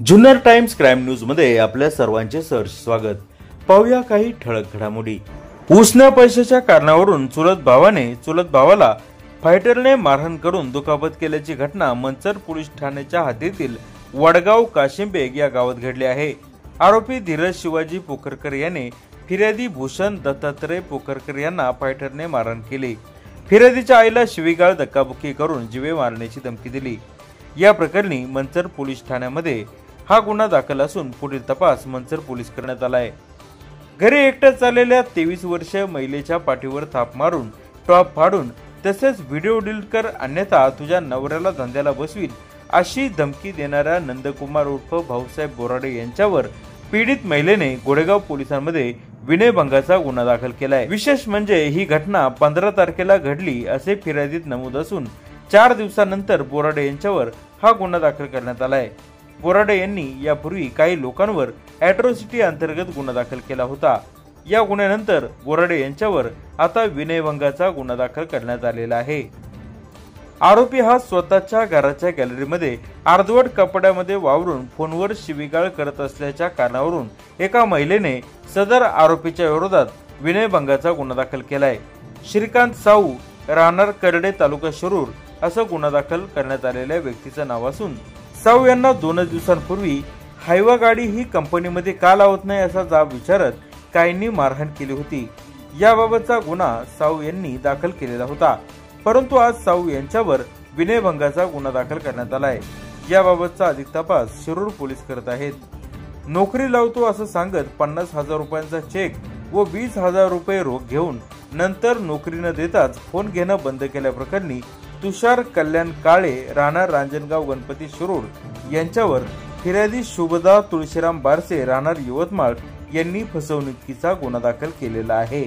Junnar times crime news मध्ये आपल्या सर्वांचे सहर्ष स्वागत। पाहूया काही ठळक घडामोडी। उसन्या पैशाच्या कारणावरून चुलत भावाला फायटरने मारहाण करून दुखापत केल्याची घटना मंचर पोलीस ठाण्याच्या हद्दीतील वडगाव काशिमबेग या गावात घडली आहे। आरोपी धीरज शिवाजी पोखरकर याने फिर्यादी भूषण दत्तात्रय पोखरकर यांना फायटरने मारहाण केली। फिर्यादीच्या आईला शिवीगाळ धक्काबुक्की करून जीवे मारण्याची धमकी दिली। या प्रकरणी मंचर पोलीस ठाण्यामध्ये हा गुन्हा दाखल असून पुढील तपास मंचर पोलीस करण्यात आला आहे। घरी एकट्याच चाललेल्या 23 वर्षीय महिलेच्या पाठीवर थाप मारून टॉप फाडून तसेच व्हिडिओ डिलीट कर अन्यथा तुझ्या नवऱ्याला धंद्याला बसवील अशी धमकी देणाऱ्या नंदकुमार उर्फ भाऊसाहेब बोराडे यांच्यावर पीडित महिलेने गोडेगाव पोलिसांमध्ये विनयभंगाचा गुन्हा दाखल केलाय। विशेष म्हणजे ही घटना 15 तारखेला घडली असे फिर्यादीत नमूद असून 4 दिवसानंतर बोराडे यांच्यावर हा गुन्हा दाखल करण्यात आलाय। बोराडे यांनी यापूर्वी काही लोकांवर ॲट्रॉसिटी अंतर्गत गुन्हा दाखल केला होता। या गुन्ह्यानंतर बोराडे यांच्यावर आता विनयभंगाचा गुन्हा दाखल करण्यात आलेला आहे। आरोपी हा स्वतःच्या घराच्या गॅलरीमध्ये अर्धवट कपड्यामध्ये वावरून फोनवर शिवीगाळ करत असल्याच्या कारणावरून एका महिलेने सदर आरोपीच्या विरोधात विनयभंगाचा गुन्हा दाखल केलाय। श्रीकांत साऊ राहणार करडे तालुका शिरूर असं गुन्हा दाखल करण्यात आलेल्या व्यक्तीचं नाव असून साऊ यांना 2 दिवसांपूर्वी हायवा गाडी ही कंपनीमध्ये का लावत नाही असा जाब विचारत काहींनी मारहाण केली होती। याबाबतचा गुन्हा साऊ यांनी दाखल केलेला होता, परंतु आज साऊ यांच्यावर विनयभंगाचा गुन्हा दाखल करण्यात आलाय। याबाबतचा अधिक तपास शिरूर पोलीस करत आहेत। नोकरी लावतो असं सांगत 50,000 रुपयांचा चेक व 20,000 रुपये रोख घेऊन नंतर नोकरी न देताच फोन घेणं बंद केल्याप्रकरणी तुषार कल्याण काळे राहणार रांजणगाव गणपती शिरूर यांच्यावर फिर्यादी शुभदा तुळशीराम बारसे राहणार यवतमाळ यांनी फसवणुकीचा गुन्हा दाखल केलेला आहे।